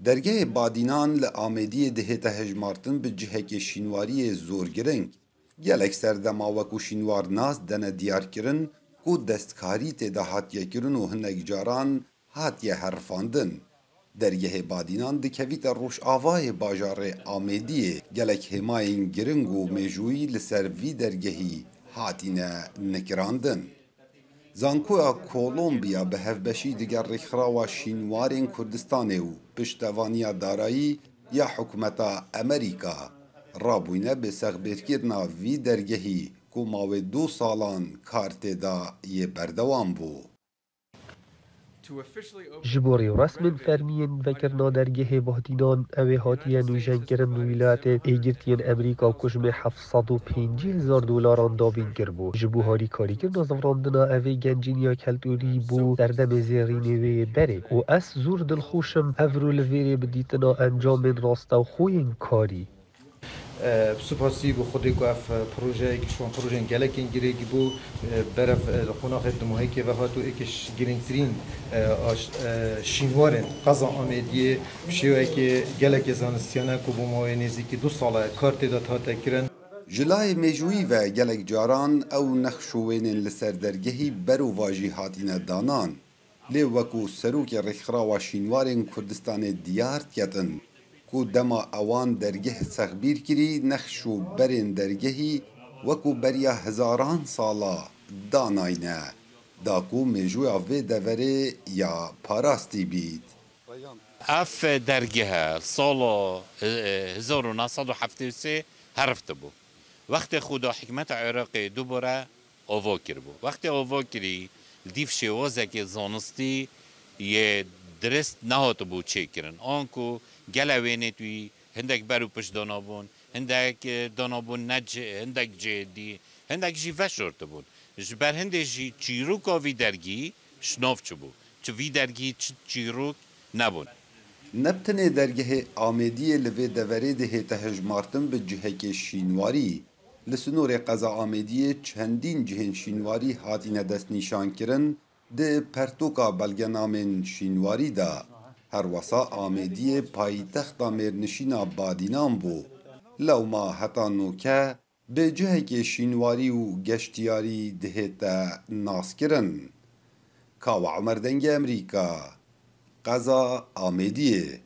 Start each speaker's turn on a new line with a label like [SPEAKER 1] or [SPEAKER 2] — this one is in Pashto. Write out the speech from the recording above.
[SPEAKER 1] درگه بادینان لآمدی دهتا هجمارتن به جهک شینواری زور گرنگ گلک سردما وکو شینوار ناس دنه دیار کرن کو دستکاری تیدا هاتیه کرن و هنگ جاران هاتیه حرفاندن. درگه بادینان دکویت روش آوای باجار آمدیه گلک هماین گرنگ و میجوی لسر وی درگهی هاتینه نکراندن. زانکویا کولومبیا به هفبشی دیگر رخراوا شینوارین کردستانه و پشتوانیا دارایی یا حکومتا امریکا رابوینه به سغبیرکرنا وی درگهی که ماوی 2 سالان کارت دا یه بردوان بو.
[SPEAKER 2] جبوری رسم فرمین وکرنا درگه بادینان اوی هاتیه نوشن کرن ویلایت ایگرتین امریکا کشم 750,000 دلار دابین کربو. جبو هاری کاری کرنا زفراندنا اوی گنجین یا کلتوری بو دردم زیرین وی بره و اس زور دلخوشم هفرو لویری بدیتنا انجام راستا و خوین کاری.
[SPEAKER 3] سپاسی بو خودی که اف پروژه کشون پروژه گلک انگیری بو برف لخوناخ دموهی که وقتو اکش گرینگترین شینوارن قضا آمدیه بشیوه که گلک زانستیانه که بو ماوی نزدیکی 2 ساله کارت داد ها تکرن.
[SPEAKER 1] جلای میجوی و گلک جاران او نخشوین لسر درگهی برو واجی هاتین دانان لی وکو سروک رخرا و شینوارن کردستان دیار تیتن کو دما اوان درگه سخبیر کری نخشو برین درگهی وکو بریا هزاران سالا داناینه داکو میجویا وی دوره یا پاراستی بید.
[SPEAKER 4] اف درگه سال 1973 حرفت بو وقت خدا حکمت عراقی دوباره آوا کر بو وقت آوا کری دیف شوازه که زانستی یه درست نهات بو چه کرن آنکو گلوینه توی هندک برو پش دانابون هندک دانابون نج هندک جدی هندک جی وشورت بود جبر هندک جی چیروک آوی درگی شناف چه بود چه وی درگی چیروک نبود
[SPEAKER 1] نبتنه درگه آمدی لوی دوره ده تهجمارتن به جهک شینواری لسنور قضا آمدی چندین جهن شینواری هاتین دست نشان کرن ده پرتوکا بلگنامن شینواری دا هر وسا آمدی پایتخت مرنشینا بادینان بو لو ما حتا نوکه به جهک شینواری و گشتیاری ده تا ناس کرن. کاو عمر دنگ امریکا قضا آمدیه